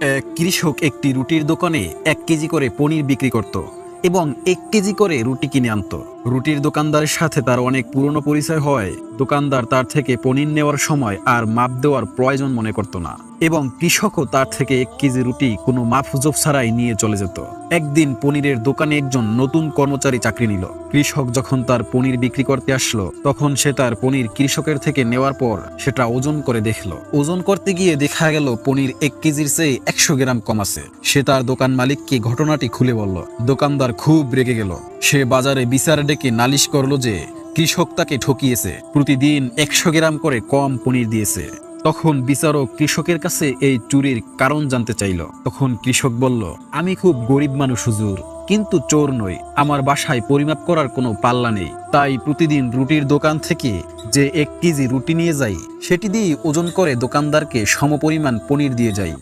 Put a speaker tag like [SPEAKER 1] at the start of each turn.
[SPEAKER 1] এক কৃষক একটি রুটির দোকানে 1 কেজি করে পনির বিক্রি করত এবং 1 কেজি করে রুটি কিনে আনতো। রুটির দোকানদারের সাথে তার অনেক পুরনো পরিচয় হয়। দোকানদার তার থেকে পনির নেওয়ার সময় আর মাপ দেওয়ার প্রয়োজন মনে করত না এবং কৃষকও তার থেকে 1 কেজি রুটি কোনো মাপজোপ ছাড়াই নিয়ে চলে যেত। একদিন পনিরের দোকানে একজন নতুন কর্মচারী চাকরি নিল। কৃষক যখন তার পনির বিক্রি করতে আসলো তখন সে তার পনির কৃষকের থেকে নেওয়ার পর সেটা ওজন করে দেখলো। ওজন করতে গিয়ে দেখা গেল পনির 1 কেজির চেয়ে 100 গ্রাম কম আছে। সে তার দোকান মালিককে ঘটনাটি খুলে বলল। দোকানদার খুব রেগে গেল। সে বাজারে বিচার ডেকে নালিশ করলো যে কৃষক তাকে ঠকিয়েছে, প্রতিদিন 100 গ্রাম করে কম পনির দিয়েছে। তখন বিচারক কৃষকের কাছে এই চুরির কারণ জানতে চাইল। তখন কৃষক বলল, আমি খুব গরিব মানুষ হুজুর, কিন্তু চোর নই। আমার বাসায় পরিমাপ করার কোনো পাল্লা নেই, তাই প্রতিদিন রুটির দোকান থেকে যে 1 কেজি রুটি নিয়ে যাই সেটি দিয়ে ওজন করে দোকানদারকে সমপরিমাণ পনির দিয়ে যাই।